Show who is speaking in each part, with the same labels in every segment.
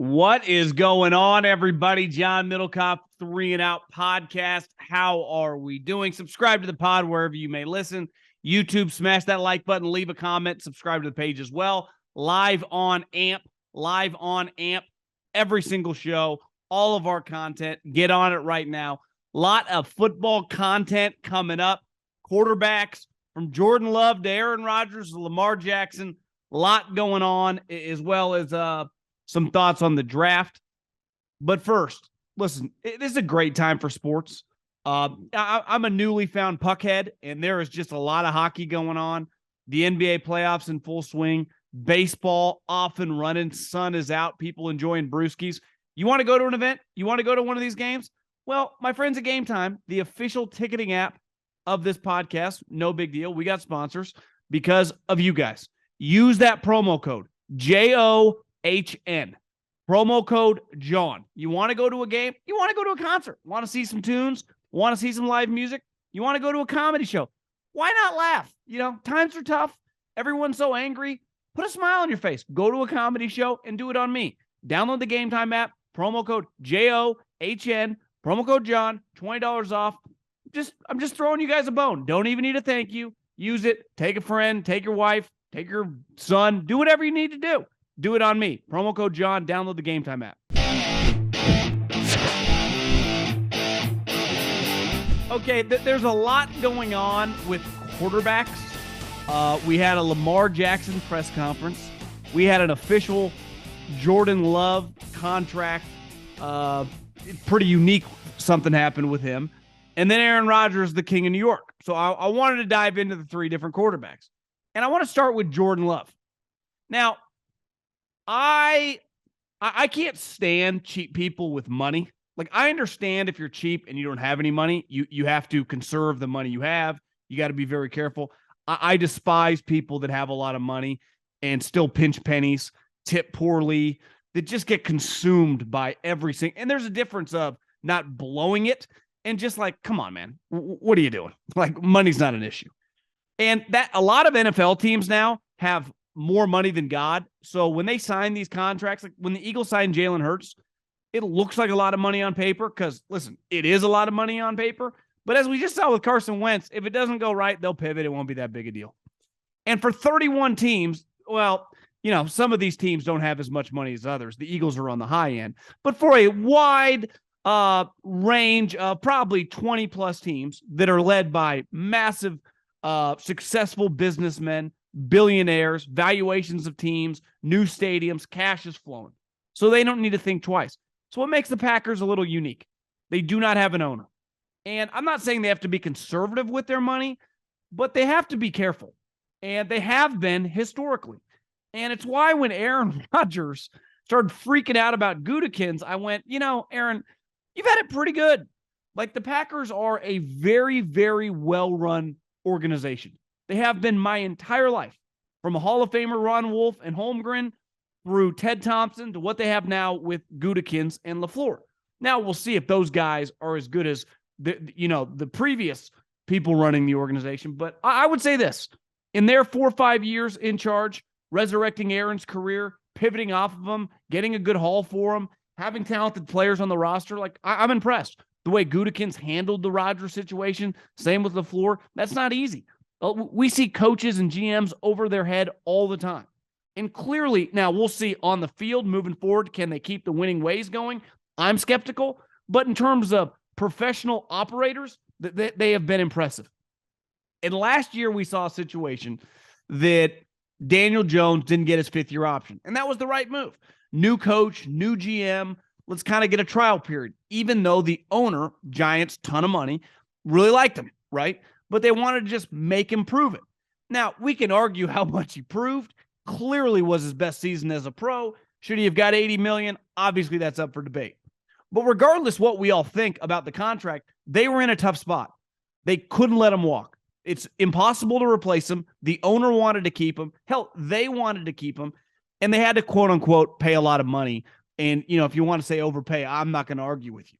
Speaker 1: What is going on, everybody? John Middlekauff, 3 and Out podcast. How are we doing? Subscribe to the pod wherever you may listen. YouTube, smash that like button, leave a comment, subscribe to the page as well. Live on AMP, every single show, all of our content. Get on it right now. Lot of football content coming up. Quarterbacks from Jordan Love to Aaron Rodgers to Lamar Jackson. A lot going on, as well as some thoughts on the draft. But first, listen, this is a great time for sports. I'm a newly found puckhead, and there is just a lot of hockey going on. The NBA playoffs in full swing. Baseball off and running. Sun is out. People enjoying brewskis. You want to go to an event? You want to go to one of these games? Well, my friends at Gametime, the official ticketing app of this podcast, no big deal. We got sponsors because of you guys. Use that promo code, JOHN. Promo code John. You want to go to a game? You want to go to a concert? Want to see some tunes? Want to see some live music? You want to go to a comedy show? Why not laugh? You know, times are tough. Everyone's so angry. Put a smile on your face. Go to a comedy show and do it on me. Download the Gametime app. Promo code JOHN. Promo code John. $20 off. I'm just throwing you guys a bone. Don't even need a thank you. Use it. Take a friend. Take your wife. Take your son. Do whatever you need to do. Do it on me. Promo code John. Download the Gametime app. Okay, there's a lot going on with quarterbacks. We had a Lamar Jackson press conference. We had an official Jordan Love contract. Pretty unique. Something happened with him. And then Aaron Rodgers, the king of New York. So I wanted to dive into the 3 different quarterbacks. And I want to start with Jordan Love. Now, I can't stand cheap people with money. Like, I understand if you're cheap and you don't have any money, you have to conserve the money you have. You got to be very careful. I despise people that have a lot of money and still pinch pennies, tip poorly, that just get consumed by everything. And there's a difference of not blowing it and just like, come on, man, what are you doing? Like, money's not an issue. And that a lot of NFL teams now have more money than God. So when they sign these contracts, like when the Eagles signed Jalen Hurts, it looks like a lot of money on paper because, listen, it is a lot of money on paper. But as we just saw with Carson Wentz, if it doesn't go right, they'll pivot. It won't be that big a deal. And for 31 teams, well, you know, some of these teams don't have as much money as others. The Eagles are on the high end. But for a wide range of probably 20-plus teams that are led by massive, successful businessmen, billionaires, valuations of teams, new stadiums, cash is flowing. So they don't need to think twice. So what makes the Packers a little unique? They do not have an owner. And I'm not saying they have to be conservative with their money, but they have to be careful. And they have been historically. And it's why when Aaron Rodgers started freaking out about Gutekunst, I went, you know, Aaron, you've had it pretty good. Like, the Packers are a very, very well-run organization. They have been my entire life, from a Hall of Famer Ron Wolf and Holmgren through Ted Thompson to what they have now with Gutekunst and LaFleur. Now we'll see if those guys are as good as the previous people running the organization. But I would say this: in their 4 or 5 years in charge, resurrecting Aaron's career, pivoting off of him, getting a good haul for him, having talented players on the roster, like I'm impressed. The way Gutekunst handled the Rodgers situation, same with LaFleur, that's not easy. We see coaches and GMs over their head all the time. And clearly, now we'll see on the field moving forward, can they keep the winning ways going? I'm skeptical. But in terms of professional operators, they have been impressive. And last year, we saw a situation that Daniel Jones didn't get his 5th-year option. And that was the right move. New coach, new GM. Let's kind of get a trial period. Even though the owner, Giants, ton of money, really liked him, right? But they wanted to just make him prove it. Now, we can argue how much he proved. Clearly was his best season as a pro. Should he have got $80 million? Obviously, that's up for debate. But regardless what we all think about the contract, they were in a tough spot. They couldn't let him walk. It's impossible to replace him. The owner wanted to keep him. Hell, they wanted to keep him. And they had to, quote unquote, pay a lot of money. And, you know, if you want to say overpay, I'm not going to argue with you.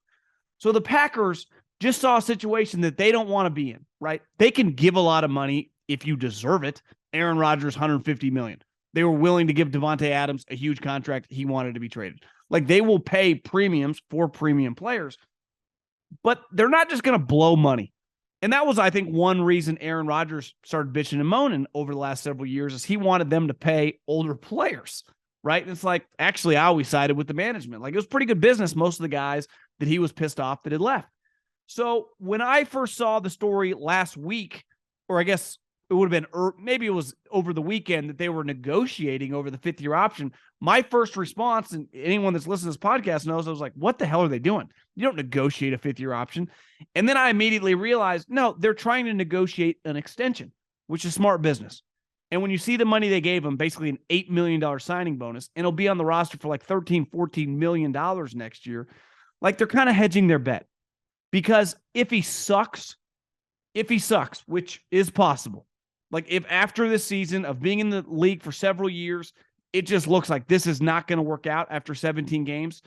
Speaker 1: So the Packers just saw a situation that they don't want to be in, right? They can give a lot of money if you deserve it. Aaron Rodgers, $150 million. They were willing to give Devontae Adams a huge contract. He wanted to be traded. Like, they will pay premiums for premium players, but they're not just going to blow money. And that was, I think, one reason Aaron Rodgers started bitching and moaning over the last several years is he wanted them to pay older players, right? And it's like, actually, I always sided with the management. Like, it was pretty good business, most of the guys that he was pissed off that had left. So when I first saw the story last week, or I guess it would have been, maybe it was over the weekend that they were negotiating over the fifth-year option, my first response, and anyone that's listened to this podcast knows, I was like, what the hell are they doing? You don't negotiate a fifth-year option. And then I immediately realized, no, they're trying to negotiate an extension, which is smart business. And when you see the money they gave him, basically an $8 million signing bonus, and he'll be on the roster for like $13-14 million next year, like, they're kind of hedging their bet. Because if he sucks, which is possible, like, if after this season of being in the league for several years, it just looks like this is not going to work out after 17 games,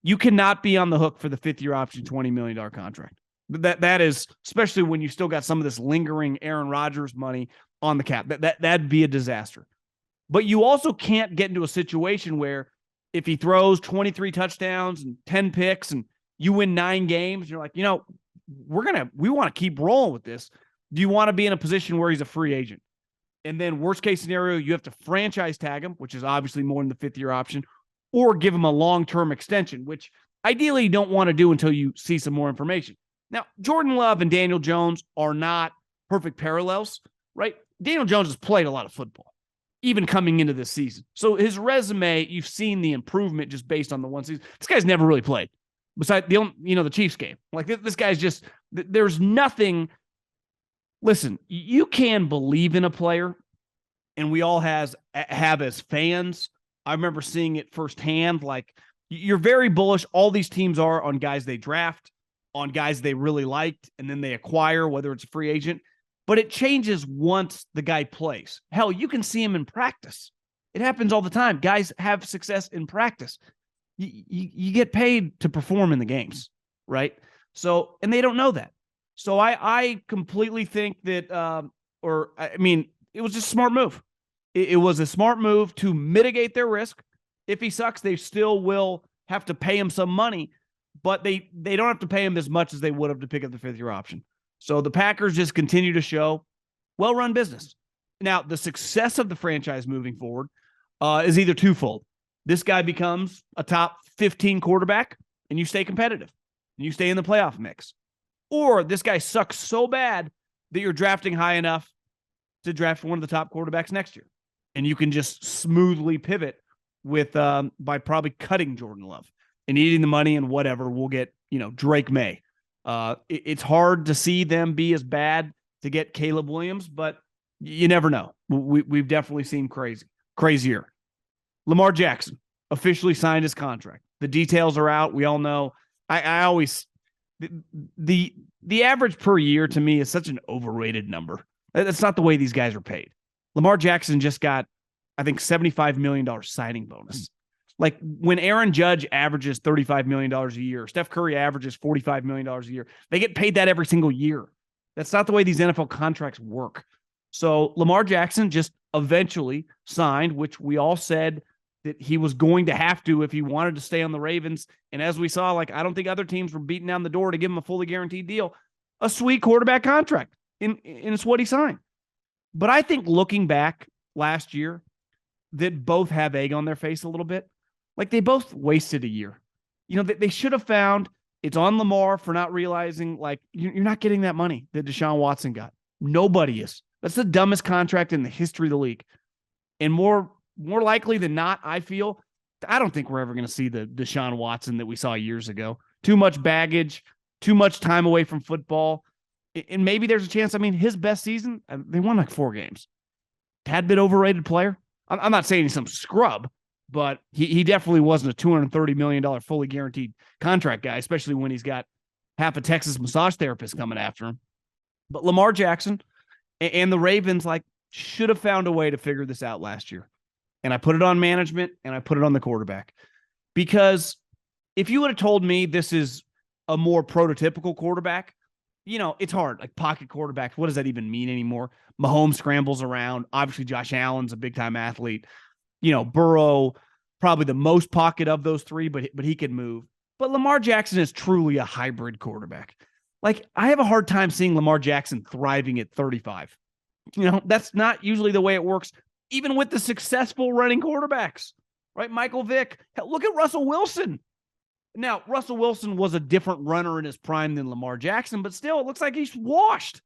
Speaker 1: you cannot be on the hook for the fifth-year option $20 million contract. That is, especially when you still got some of this lingering Aaron Rodgers money on the cap. That'd be a disaster. But you also can't get into a situation where if he throws 23 touchdowns and 10 picks and you win 9 games, you're like, we want to keep rolling with this. Do you want to be in a position where he's a free agent? And then worst case scenario, you have to franchise tag him, which is obviously more than the fifth-year option, or give him a long-term extension, which ideally you don't want to do until you see some more information. Now, Jordan Love and Daniel Jones are not perfect parallels, right? Daniel Jones has played a lot of football, even coming into this season. So his resume, you've seen the improvement just based on the one season. This guy's never really played, besides the Chiefs game. Like, this guy's just, there's nothing. Listen, you can believe in a player, and we all have as fans. I remember seeing it firsthand. Like, you're very bullish. All these teams are on guys they draft, on guys they really liked, and then they acquire, whether it's a free agent. But it changes once the guy plays. Hell, you can see him in practice. It happens all the time. Guys have success in practice. You get paid to perform in the games, right? So, and they don't know that. So I completely think that, it was just a smart move. It was a smart move to mitigate their risk. If he sucks, they still will have to pay him some money, but they don't have to pay him as much as they would have to pick up the fifth-year option. So the Packers just continue to show well-run business. Now, the success of the franchise moving forward is either twofold. This guy becomes a top 15 quarterback, and you stay competitive, and you stay in the playoff mix. Or this guy sucks so bad that you're drafting high enough to draft one of the top quarterbacks next year. And you can just smoothly pivot with by probably cutting Jordan Love and eating the money and whatever. We'll get, Drake May. It's hard to see them be as bad to get Caleb Williams, but you never know. We've definitely seen crazier. Lamar Jackson officially signed his contract. The details are out. We all know. I always... The average per year to me is such an overrated number. That's not the way these guys are paid. Lamar Jackson just got, I think, $75 million signing bonus. Like, when Aaron Judge averages $35 million a year, Steph Curry averages $45 million a year, they get paid that every single year. That's not the way these NFL contracts work. So Lamar Jackson just eventually signed, which we all said that he was going to have to if he wanted to stay on the Ravens. And as we saw, like, I don't think other teams were beating down the door to give him a fully guaranteed deal. A sweet quarterback contract, and it's what he signed. But I think looking back last year, that both have egg on their face a little bit. Like, they both wasted a year. They should have found, it's on Lamar for not realizing, like, you're not getting that money that Deshaun Watson got. Nobody is. That's the dumbest contract in the history of the league. And more likely than not, I don't think we're ever going to see the Deshaun Watson that we saw years ago. Too much baggage, too much time away from football. And maybe there's a chance. His best season, they won like 4 games. Tad bit overrated player. I'm not saying he's some scrub, but he definitely wasn't a $230 million fully guaranteed contract guy, especially when he's got half a Texas massage therapist coming after him. But Lamar Jackson and the Ravens, like, should have found a way to figure this out last year. And I put it on management, and I put it on the quarterback. Because if you would have told me this is a more prototypical quarterback, it's hard. Like, pocket quarterbacks, what does that even mean anymore? Mahomes scrambles around. Obviously, Josh Allen's a big-time athlete. Burrow, probably the most pocket of those three, but he can move. But Lamar Jackson is truly a hybrid quarterback. Like, I have a hard time seeing Lamar Jackson thriving at 35. That's not usually the way it works, even with the successful running quarterbacks, right? Michael Vick. Look at Russell Wilson. Now, Russell Wilson was a different runner in his prime than Lamar Jackson, but still, it looks like he's washed.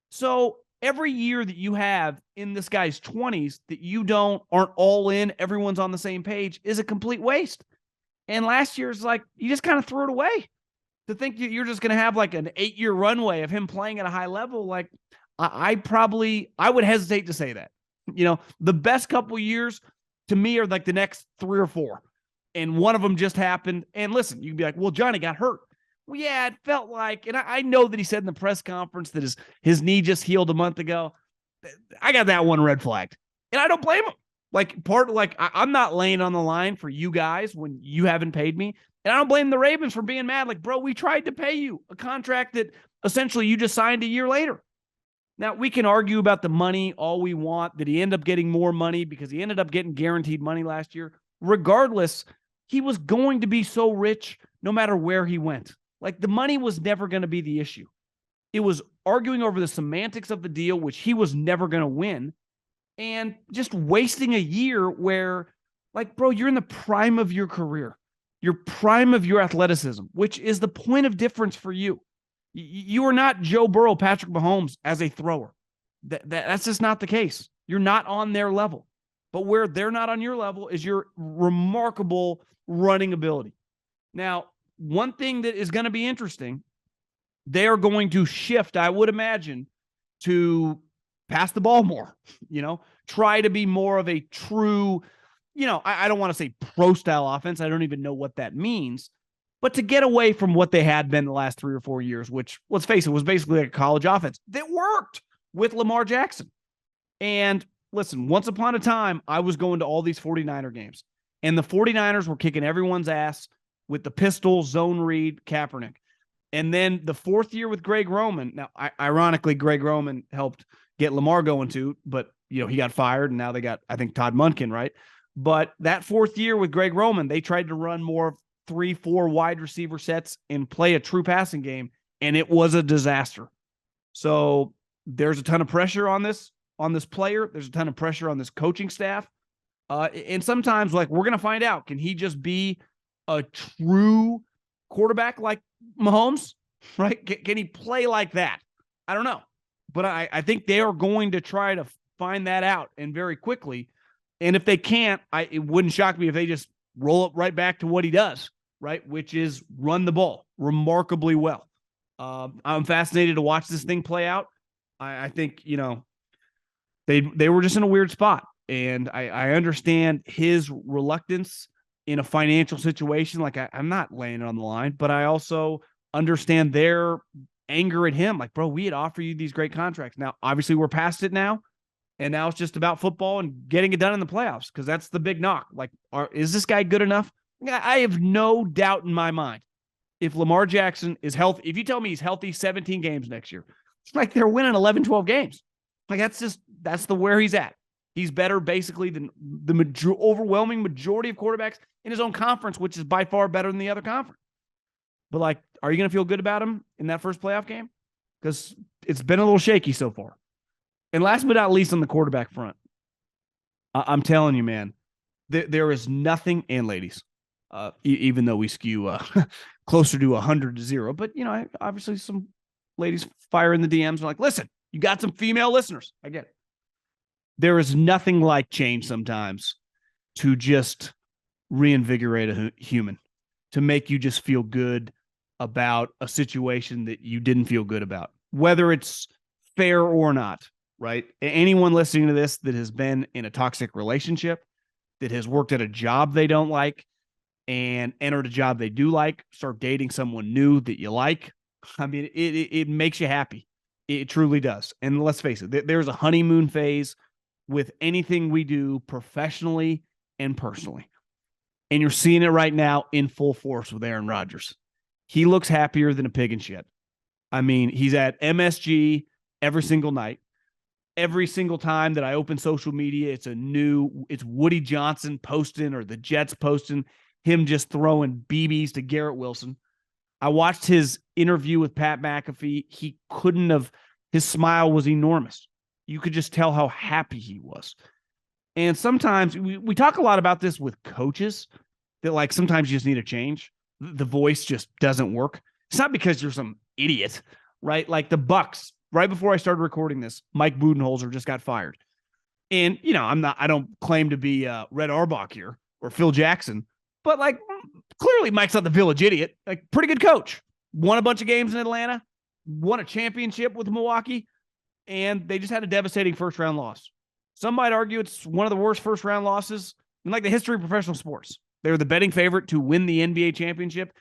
Speaker 1: So every year that you have in this guy's 20s that you aren't all in, everyone's on the same page, is a complete waste. And last year's like, you just kind of threw it away. To think that you're just going to have like an 8-year runway of him playing at a high level, like I would hesitate to say that. The best couple years to me are like the next 3 or 4. And one of them just happened. And listen, you can be like, well, Johnny got hurt. Well, yeah, it felt like, and I know that he said in the press conference that his knee just healed a month ago. I got that one red flagged. And I don't blame him. I'm not laying on the line for you guys when you haven't paid me. And I don't blame the Ravens for being mad. Like, bro, we tried to pay you a contract that essentially you just signed a year later. Now, we can argue about the money all we want, that he ended up getting more money because he ended up getting guaranteed money last year. Regardless, he was going to be so rich no matter where he went. Like, the money was never going to be the issue. It was arguing over the semantics of the deal, which he was never going to win, and just wasting a year where, like, bro, you're in the prime of your career. Your prime of your athleticism, which is the point of difference for you. You are not Joe Burrow, Patrick Mahomes as a thrower. That's just not the case. You're not on their level. But where they're not on your level is your remarkable running ability. Now, one thing that is going to be interesting, they are going to shift, I would imagine, to pass the ball more, try to be more of a true, I don't want to say pro-style offense. I don't even know what that means. But to get away from what they had been the last 3 or 4 years, which, let's face it, was basically like a college offense that worked with Lamar Jackson. And listen, once upon a time, I was going to all these 49er games. And the 49ers were kicking everyone's ass with the pistol, zone read, Kaepernick. And then the 4th year with Greg Roman. Now, ironically, Greg Roman helped get Lamar going too, but, he got fired, and now they got, I think, Todd Monken, right? But that 4th year with Greg Roman, they tried to run more 3-4 wide receiver sets and play a true passing game, and it was a disaster. So there's a ton of pressure on this player. There's a ton of pressure on this coaching staff. And sometimes, like, we're going to find out, can he just be a true quarterback like Mahomes, right? Can he play like that? I don't know. But I think they are going to try to find that out, and very quickly. And if they can't, it wouldn't shock me if they just roll it right back to what he does, right? Which is run the ball remarkably well. I'm fascinated to watch this thing play out. I think, they were just in a weird spot. And I understand his reluctance in a financial situation. Like, I'm not laying it on the line, but I also understand their anger at him. Like, bro, we had offered you these great contracts. Now, obviously, we're past it now. And now it's just about football and getting it done in the playoffs, because that's the big knock. Like, is this guy good enough? I have no doubt in my mind, if Lamar Jackson is healthy, if you tell me he's healthy 17 games next year, it's like they're winning 11, 12 games. Like, that's where he's at. He's better basically than the overwhelming majority of quarterbacks in his own conference, which is by far better than the other conference. But, like, are you going to feel good about him in that first playoff game? Because it's been a little shaky so far. And last but not least, on the quarterback front, I'm telling you, man, there is nothing, and ladies, even though we skew closer to 100-0, but, obviously some ladies fire in the DMs and like, listen, you got some female listeners. I get it. There is nothing like change sometimes to just reinvigorate a human, to make you just feel good about a situation that you didn't feel good about, whether it's fair or not. Right? Anyone listening to this that has been in a toxic relationship, that has worked at a job they don't like and entered a job they do like, start dating someone new that you like. I mean, it makes you happy. It truly does. And let's face it, there's a honeymoon phase with anything we do professionally and personally. And you're seeing it right now in full force with Aaron Rodgers. He looks happier than a pig in shit. I mean, he's at MSG every single night. every single time that I open social media, it's Woody Johnson posting or the Jets posting him just throwing BBs to Garrett Wilson. I watched his interview with Pat McAfee. His smile was enormous. You could just tell how happy he was. And sometimes we talk a lot about this with coaches that like sometimes you just need a change. The voice just doesn't work. It's not because you're some idiot, right? Like the Bucks, right before I started recording this, Mike Budenholzer just got fired. And, I don't claim to be Red Auerbach here or Phil Jackson, but like clearly Mike's not the village idiot. Like pretty good coach. Won a bunch of games in Atlanta, won a championship with Milwaukee, and they just had a devastating first-round loss. Some might argue it's one of the worst first-round losses in like the history of professional sports. They were the betting favorite to win the NBA championship,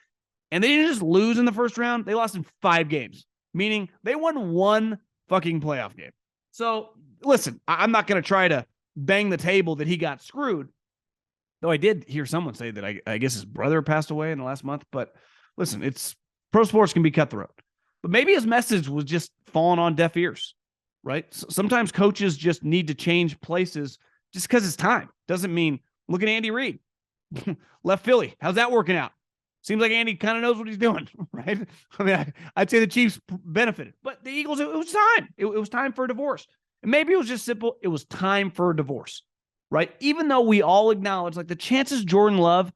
Speaker 1: and they didn't just lose in the first round. They lost in 5 games, meaning they won 1 fucking playoff game. So listen, I'm not going to try to bang the table that he got screwed, though I did hear someone say that I guess his brother passed away in the last month. But listen, pro sports can be cutthroat. But maybe his message was just falling on deaf ears, right? Sometimes coaches just need to change places just because it's time. Doesn't mean, look at Andy Reid. Left Philly. How's that working out? Seems like Andy kind of knows what he's doing, right? I mean, I'd say the Chiefs benefited. But the Eagles, it was time. It was time for a divorce. And maybe it was just simple. It was time for a divorce, right? Even though we all acknowledge, like, the chances Jordan Love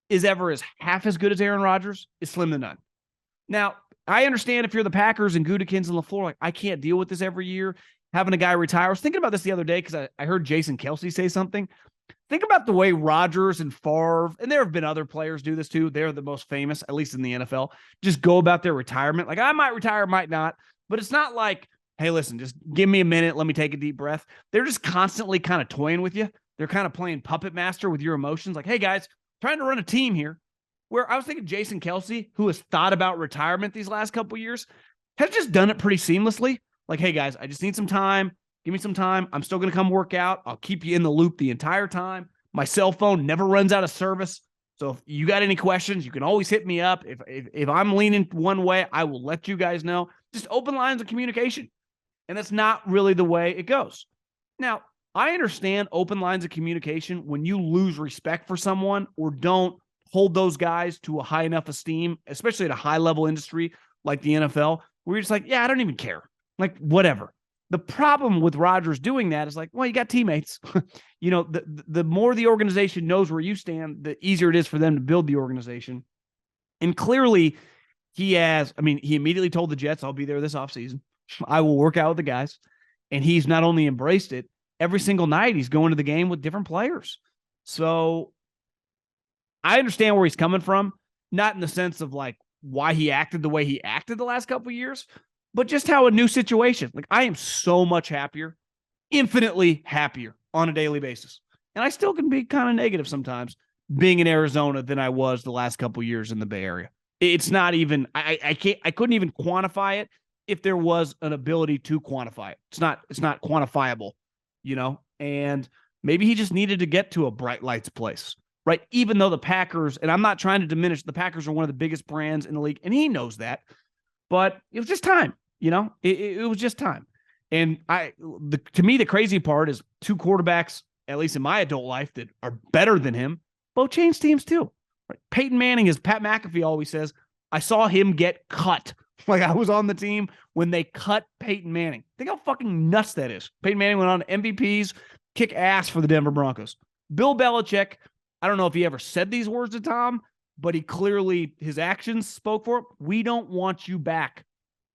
Speaker 1: is ever as half as good as Aaron Rodgers is slim to none. Now, I understand if you're the Packers and Gutekunst and LaFleur, like, I can't deal with this every year, having a guy retire. I was thinking about this the other day because I heard Jason Kelce say something. Think about the way Rodgers and Favre, and there have been other players do this too. They're the most famous, at least in the NFL, just go about their retirement. Like, I might retire, might not, but it's not like, hey, listen, just give me a minute. Let me take a deep breath. They're just constantly kind of toying with you. They're kind of playing puppet master with your emotions. Like, hey guys, trying to run a team here. Where I was thinking Jason Kelce, who has thought about retirement these last couple of years, has just done it pretty seamlessly. Like, hey guys, I just need some time. Give me some time. I'm still going to come work out. I'll keep you in the loop the entire time. My cell phone never runs out of service. So if you got any questions, you can always hit me up. If I'm leaning one way, I will let you guys know. Just open lines of communication. And that's not really the way it goes. Now, I understand open lines of communication when you lose respect for someone or don't hold those guys to a high enough esteem, especially at a high-level industry like the NFL, where you're just like, yeah, I don't even care. Like, whatever. The problem with Rodgers doing that is like, well, you got teammates. The more the organization knows where you stand, the easier it is for them to build the organization. And clearly, he immediately told the Jets, I'll be there this offseason. I will work out with the guys. And he's not only embraced it, every single night he's going to the game with different players. So I understand where he's coming from, not in the sense of like why he acted the way he acted the last couple of years, but just how a new situation. Like, I am so much happier, infinitely happier on a daily basis. And I still can be kind of negative sometimes being in Arizona than I was the last couple of years in the Bay Area. It's not even, I couldn't even quantify it if there was an ability to quantify it. It's not quantifiable, and maybe he just needed to get to a bright lights place, right? Even though the Packers, and I'm not trying to diminish, the Packers are one of the biggest brands in the league, and he knows that, but it was just time, it was just time. And to me, the crazy part is 2 quarterbacks, at least in my adult life, that are better than him, both changed teams too. Right? Peyton Manning, as Pat McAfee always says, I saw him get cut. Like, I was on the team when they cut Peyton Manning. Think how fucking nuts that is. Peyton Manning went on to MVPs, kick ass for the Denver Broncos. Bill Belichick, I don't know if he ever said these words to Tom, but his actions spoke for it. We don't want you back.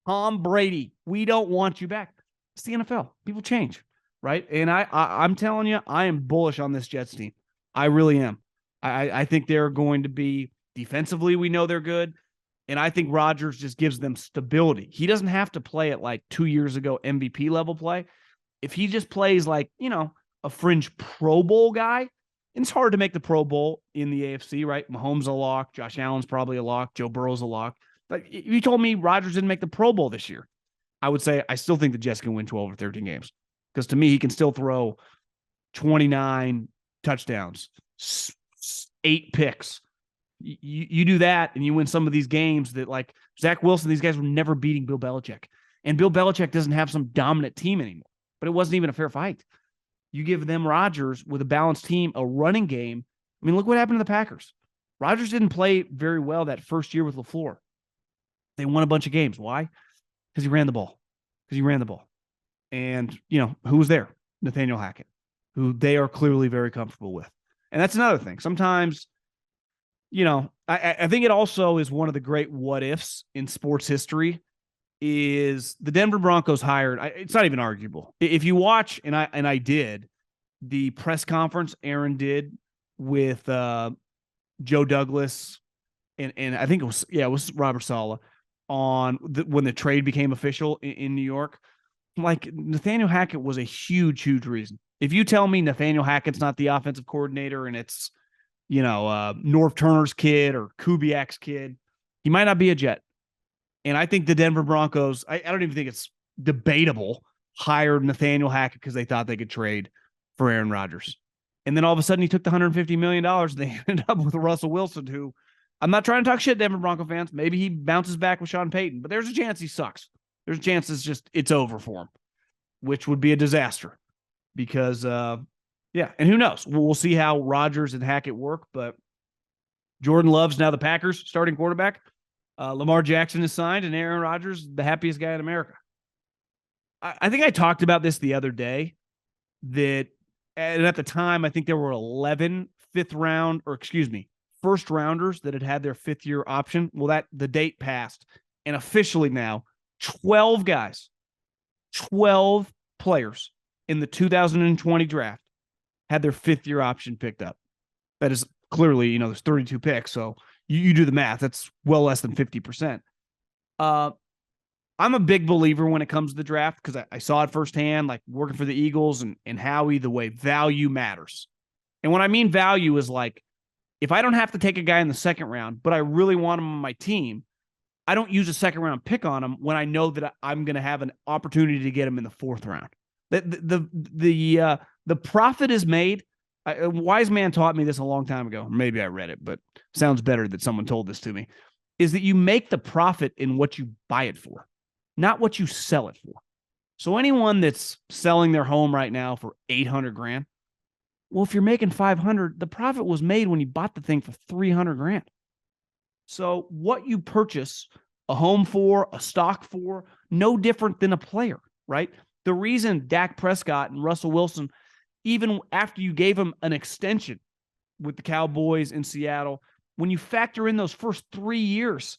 Speaker 1: Tom Brady, we don't want you back. It's the NFL. People change, right? And I'm telling you, I am bullish on this Jets team. I really am. I think they're going to be defensively. We know they're good. And I think Rodgers just gives them stability. He doesn't have to play at like 2 years ago MVP level play. If he just plays like, a fringe Pro Bowl guy, and it's hard to make the Pro Bowl in the AFC, right? Mahomes a lock. Josh Allen's probably a lock. Joe Burrow's a lock. Like, if you told me Rodgers didn't make the Pro Bowl this year, I would say I still think the Jets can win 12 or 13 games. Because to me, he can still throw 29 touchdowns, 8 picks. You do that and you win some of these games that, like Zach Wilson, these guys were never beating Bill Belichick. And Bill Belichick doesn't have some dominant team anymore. but it wasn't even a fair fight. You give them Rodgers with a balanced team, a running game. I mean, look what happened to the Packers. Rodgers didn't play very well that first year with LaFleur. They won a bunch of games. Why? Because he ran the ball. And, who was there? Nathaniel Hackett, who they are clearly very comfortable with. And that's another thing. Sometimes, I think it also is one of the great what ifs in sports history is the Denver Broncos hired. It's not even arguable. If you watch, and I did, the press conference Aaron did with Joe Douglas and I think it was Robert Saleh on when the trade became official in New York. Like, Nathaniel Hackett was a huge, huge reason. If you tell me Nathaniel Hackett's not the offensive coordinator and it's, Norv Turner's kid or Kubiak's kid, he might not be a Jet. And I think the Denver Broncos, I don't even think it's debatable, hired Nathaniel Hackett because they thought they could trade for Aaron Rodgers. And then all of a sudden he took the $150 million and they ended up with Russell Wilson, who I'm not trying to talk shit, Denver Bronco fans. Maybe he bounces back with Sean Payton, but there's a chance he sucks. There's a chance it's over for him, which would be a disaster because, and who knows? We'll see how Rodgers and Hackett work, but Jordan Love's now the Packers starting quarterback. Lamar Jackson is signed, and Aaron Rodgers, the happiest guy in America. I think I talked about this the other day, and at the time, I think there were 11 first rounders that had their fifth-year option. Well, the date passed, and officially now, 12 guys, 12 players in the 2020 draft had their fifth-year option picked up. That is clearly, there's 32 picks, so you do the math. That's well less than 50%. I'm a big believer when it comes to the draft because I saw it firsthand, like working for the Eagles and Howie, the way value matters. And what I mean value is like, if I don't have to take a guy in the second round, but I really want him on my team, I don't use a second round pick on him when I know that I'm going to have an opportunity to get him in the fourth round. The profit is made. A wise man taught me this a long time ago. Maybe I read it, but sounds better that someone told this to me, is that you make the profit in what you buy it for, not what you sell it for. So anyone that's selling their home right now for $800,000, well, if you're making $500,000, the profit was made when you bought the thing for $300,000. So what you purchase a home for, a stock for, no different than a player, right? The reason Dak Prescott and Russell Wilson, even after you gave them an extension with the Cowboys in Seattle, when you factor in those first 3 years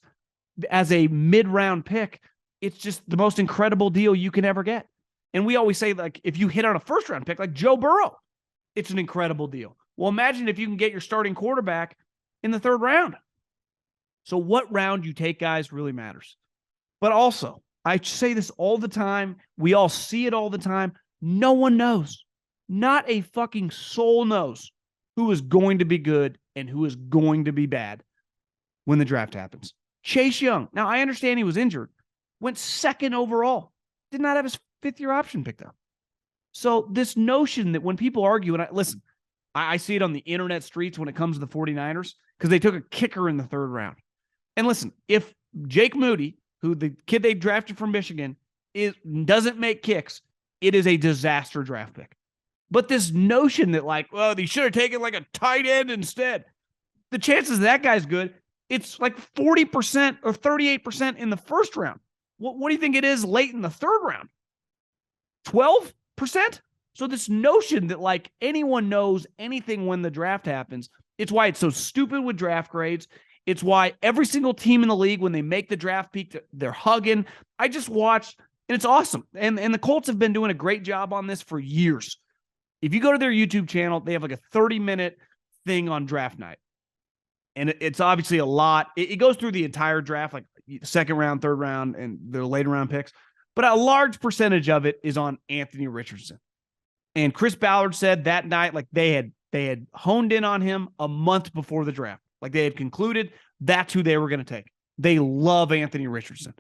Speaker 1: as a mid-round pick, it's just the most incredible deal you can ever get. And we always say, like, if you hit on a first-round pick like Joe Burrow, it's an incredible deal. Well, imagine if you can get your starting quarterback in the third round. So what round you take, guys, really matters. But also, I say this all the time. We all see it all the time. No one knows. Not a fucking soul knows who is going to be good and who is going to be bad when the draft happens. Chase Young. Now, I understand he was injured. Went second overall. Did not have his fifth-year option picked up. So this notion that when people argue, and I see it on the internet streets when it comes to the 49ers, because they took a kicker in the third round. And listen, if Jake Moody, who the kid they drafted from Michigan, doesn't make kicks, it is a disaster draft pick. But this notion that, like, well, they should have taken like a tight end instead. The chances that guy's good, it's like 40% or 38% in the first round. What do you think it is late in the third round? 12%? So this notion that, like, anyone knows anything when the draft happens, it's why it's so stupid with draft grades. It's why every single team in the league, when they make the draft peak, they're hugging. I just watched, and it's awesome. And the Colts have been doing a great job on this for years. If you go to their YouTube channel, they have like a 30-minute thing on draft night. And it's obviously a lot. It goes through the entire draft, like second round, third round, and their later round picks. But a large percentage of it is on Anthony Richardson. And Chris Ballard said that night, like, they had honed in on him a month before the draft. Like, they had concluded that's who they were going to take. They love Anthony Richardson.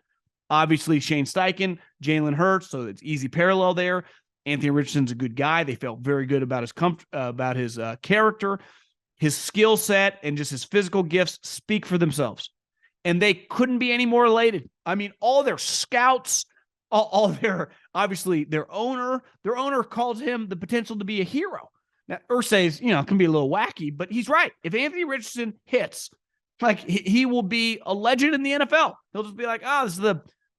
Speaker 1: Obviously, Shane Steichen, Jalen Hurts, so it's easy parallel there. Anthony Richardson's a good guy. They felt very good about his character, his skill set, and just his physical gifts speak for themselves. And they couldn't be any more elated. I mean, all their scouts, all their, obviously their owner calls him the potential to be a hero. Now, Irsay's, can be a little wacky, but he's right. If Anthony Richardson hits, like he will be a legend in the NFL. He'll just be like, this is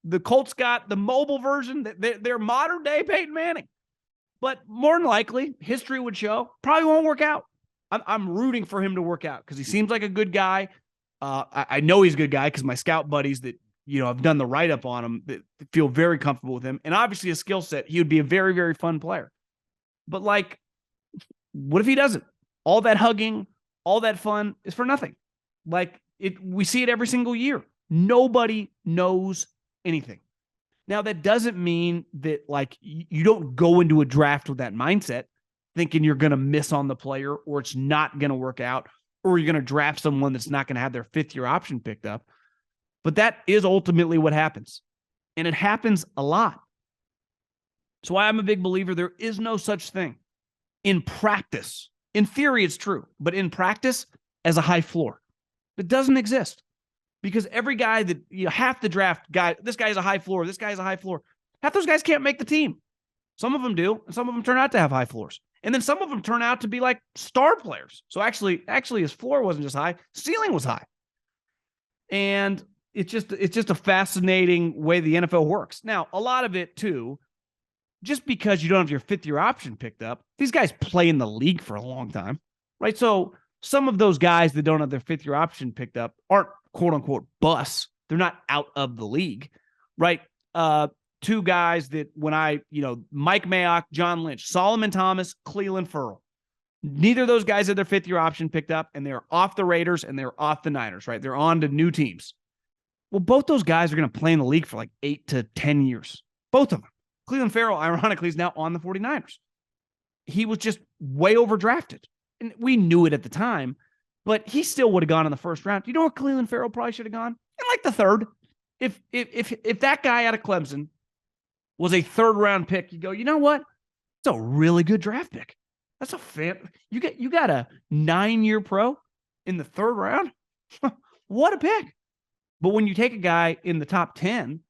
Speaker 1: the Colts got the mobile version. They're modern day Peyton Manning. But more than likely, history would show probably won't work out. I'm rooting for him to work out because he seems like a good guy. I know he's a good guy because my scout buddies that have done the write-up on him that feel very comfortable with him. And obviously a skill set, he would be a very, very fun player. But like, what if he doesn't? All that hugging, all that fun is for nothing. Like we see it every single year. Nobody knows anything. Now, that doesn't mean that like you don't go into a draft with that mindset thinking you're going to miss on the player or it's not going to work out or you're going to draft someone that's not going to have their fifth-year option picked up. But that is ultimately what happens. And it happens a lot. So I'm a big believer there is no such thing in practice. In theory, it's true. But in practice, as a high floor. It doesn't exist. Because every guy that half the draft guy, this guy's a high floor, this guy's a high floor. Half those guys can't make the team. Some of them do, and some of them turn out to have high floors. And then some of them turn out to be like star players. So actually his floor wasn't just high, ceiling was high. And it's just a fascinating way the NFL works. Now, a lot of it too, just because you don't have your fifth-year option picked up, these guys play in the league for a long time, right? So some of those guys that don't have their fifth-year option picked up aren't quote-unquote busts. They're not out of the league, right? Two guys that when Mike Mayock, John Lynch, Solomon Thomas, Cleveland Ferrell. Neither of those guys had their fifth-year option picked up, and they're off the Raiders, and they're off the Niners, right? They're on to new teams. Well, both those guys are going to play in the league for like 8 to 10 years. Both of them. Cleveland Ferrell, ironically, is now on the 49ers. He was just way overdrafted. And we knew it at the time, but he still would have gone in the first round. You know what Cleveland Ferrell probably should have gone? In like the third. If that guy out of Clemson was a third-round pick, you go, you know what? It's a really good draft pick. That's a fan. You got a 9-year pro in the third round? What a pick. But when you take a guy in the top 10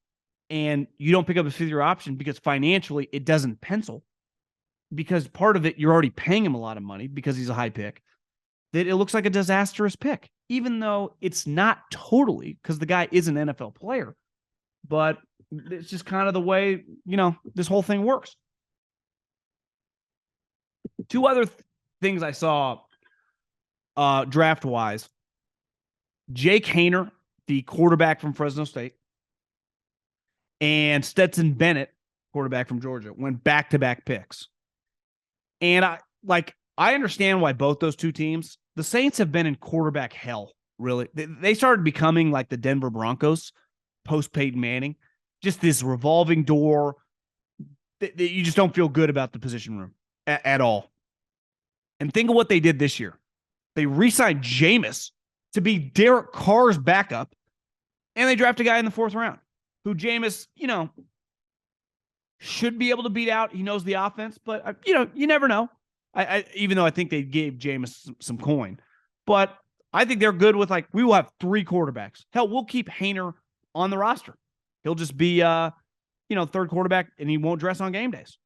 Speaker 1: and you don't pick up a fifth-year option because financially it doesn't pencil, because part of it, you're already paying him a lot of money because he's a high pick, that it looks like a disastrous pick, even though it's not totally because the guy is an NFL player. But it's just kind of the way, this whole thing works. Two other things I saw draft-wise. Jake Haener, the quarterback from Fresno State, and Stetson Bennett, quarterback from Georgia, went back-to-back picks. And I understand why both those two teams, the Saints have been in quarterback hell, really. They started becoming like the Denver Broncos post-Peyton Manning, just this revolving door that you just don't feel good about the position room at all. And think of what they did this year. They re-signed Jameis to be Derek Carr's backup, and they draft a guy in the fourth round who Jameis, should be able to beat out. He knows the offense, but, you never know. I even though I think they gave Jameis some coin. But I think they're good with, we will have 3 quarterbacks. Hell, we'll keep Haener on the roster. He'll just be, third quarterback, and he won't dress on game days.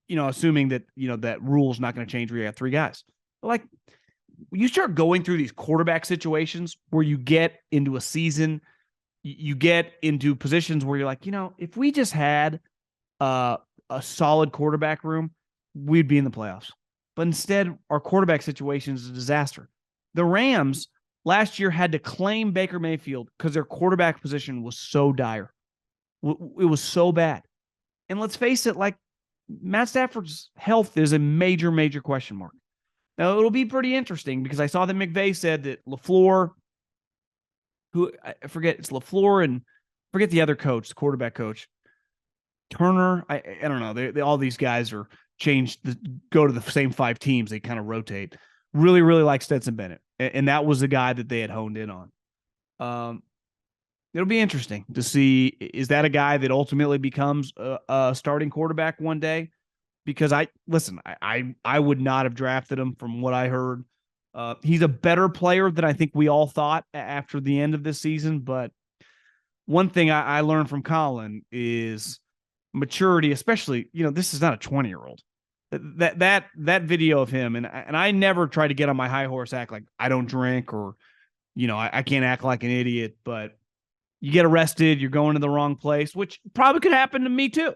Speaker 1: Assuming that, that rule's not going to change where you have 3 guys. But when you start going through these quarterback situations where you get into a season, you get into positions where you're like, if we just had a solid quarterback room, we'd be in the playoffs. But instead, our quarterback situation is a disaster. The Rams last year had to claim Baker Mayfield because their quarterback position was so dire. It was so bad. And let's face it, Matt Stafford's health is a major, major question mark. Now, it'll be pretty interesting because I saw that McVay said that LaFleur, who I forget, it's LaFleur and forget the other coach, the quarterback coach, Turner. I don't know. They all these guys are go to the same 5 teams. They kind of rotate. Really, really like Stetson Bennett. And that was the guy that they had honed in on. It'll be interesting to see, is that a guy that ultimately becomes a starting quarterback one day? Because I would not have drafted him from what I heard. He's a better player than I think we all thought after the end of this season. But one thing I learned from Colin is maturity, especially, this is not a 20-year-old. That video of him, and I never try to get on my high horse, act like I don't drink, or, I can't act like an idiot, but you get arrested, you're going to the wrong place, which probably could happen to me too.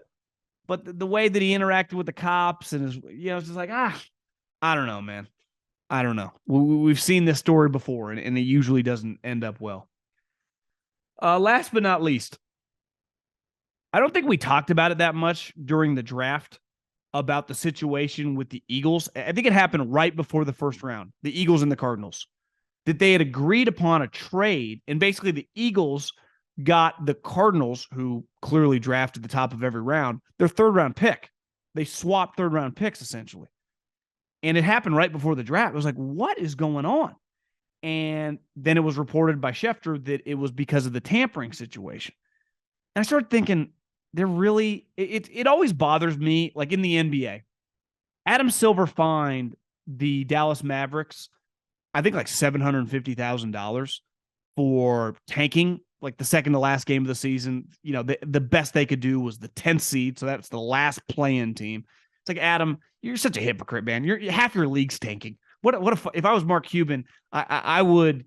Speaker 1: But the way that he interacted with the cops and it's just like, I don't know, man. I don't know. We've seen this story before, and it usually doesn't end up well. Last but not least, I don't think we talked about it that much during the draft about the situation with the Eagles. I think it happened right before the first round, the Eagles and the Cardinals, that they had agreed upon a trade, and basically the Eagles got the Cardinals, who clearly drafted the top of every round, their third-round pick. They swapped third-round picks, essentially. And it happened right before the draft. It was like, what is going on? And then it was reported by Schefter that it was because of the tampering situation. And I started thinking, it always bothers me, like in the NBA. Adam Silver fined the Dallas Mavericks, I think like $750,000 for tanking, like the second to last game of the season. The best they could do was the 10th seed, so that's the last play-in team. It's like, Adam, you're such a hypocrite, man. You're half your league's tanking. What if I was Mark Cuban, I would,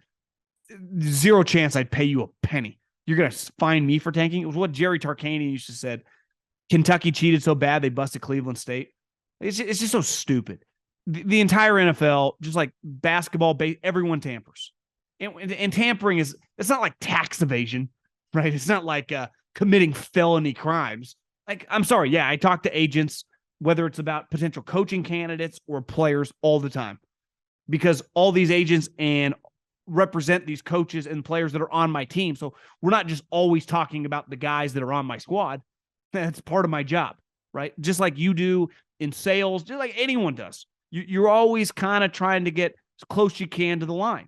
Speaker 1: zero chance I'd pay you a penny. You're going to fine me for tanking? It was what Jerry Tarkanian used to say. Kentucky cheated so bad they busted Cleveland State. It's just so stupid. The entire NFL, just like basketball, everyone tampers. And tampering it's not like tax evasion, right? It's not like committing felony crimes. Like, I'm sorry. Yeah, I talk to agents, whether it's about potential coaching candidates or players, all the time, because all these agents and represent these coaches and players that are on my team. So we're not just always talking about the guys that are on my squad. That's part of my job, right? Just like you do in sales, just like anyone does. You're always kind of trying to get as close you can to the line.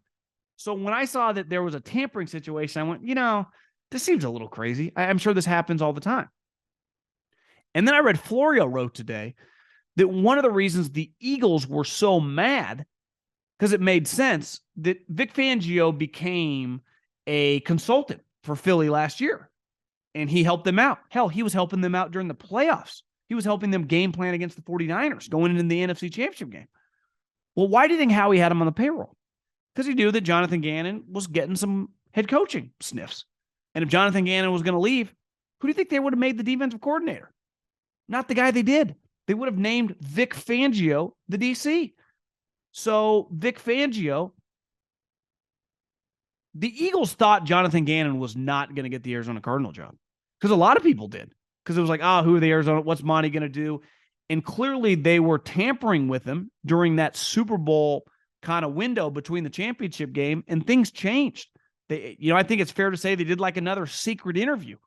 Speaker 1: So when I saw that there was a tampering situation, I went, this seems a little crazy. I'm sure this happens all the time. And then I read Florio wrote today that one of the reasons the Eagles were so mad, because it made sense, that Vic Fangio became a consultant for Philly last year, and he helped them out. Hell, he was helping them out during the playoffs. He was helping them game plan against the 49ers going into the NFC Championship game. Well, why do you think Howie had him on the payroll? Because he knew that Jonathan Gannon was getting some head coaching sniffs. And if Jonathan Gannon was going to leave, who do you think they would have made the defensive coordinator? Not the guy they did. They would have named Vic Fangio the DC. So Vic Fangio, the Eagles thought Jonathan Gannon was not going to get the Arizona Cardinal job, because a lot of people did, because it was like, who are the Arizona? What's Monty going to do? And clearly they were tampering with him during that Super Bowl kind of window between the championship game, and things changed. I think it's fair to say they did like another secret interview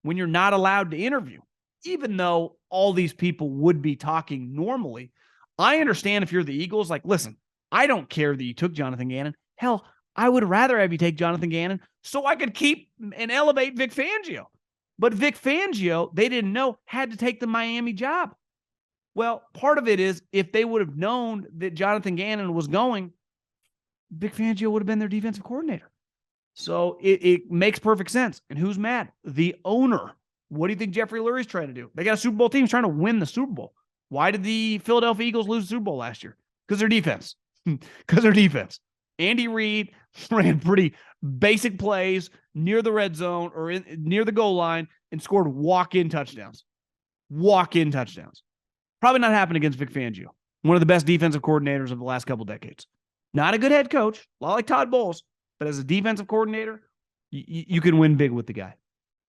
Speaker 1: when you're not allowed to interview, even though all these people would be talking normally. I understand if you're the Eagles, like, listen, I don't care that you took Jonathan Gannon. Hell, I would rather have you take Jonathan Gannon so I could keep and elevate Vic Fangio. But Vic Fangio, they didn't know, had to take the Miami job. Well, part of it is, if they would have known that Jonathan Gannon was going, Vic Fangio would have been their defensive coordinator. So it makes perfect sense. And who's mad? The owner. What do you think Jeffrey Lurie's trying to do? They got a Super Bowl team trying to win the Super Bowl. Why did the Philadelphia Eagles lose the Super Bowl last year? Because their defense. Because their defense. Andy Reid ran pretty basic plays near the red zone or near the goal line and scored walk-in touchdowns. Walk-in touchdowns. Probably not happen against Vic Fangio, one of the best defensive coordinators of the last couple decades. Not a good head coach, a lot like Todd Bowles, but as a defensive coordinator, you can win big with the guy.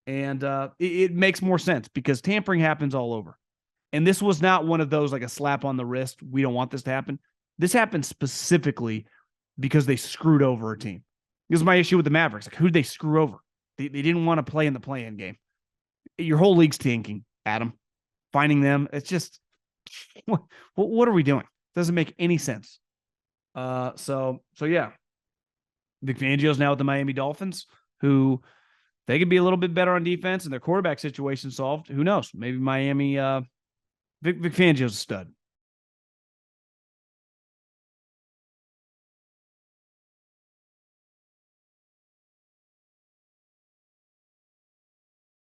Speaker 1: And it makes more sense because tampering happens all over. And this was not one of those like a slap on the wrist, we don't want this to happen. This happened specifically because they screwed over a team. This is my issue with the Mavericks. Like, who did they screw over? They didn't want to play in the play-in game. Your whole league's tanking, Adam. Finding them, it's just, what are we doing? Doesn't make any sense. So yeah. Vic Fangio's now with the Miami Dolphins, who they could be a little bit better on defense and their quarterback situation solved. Who knows? Maybe Miami, Vic Fangio's a stud.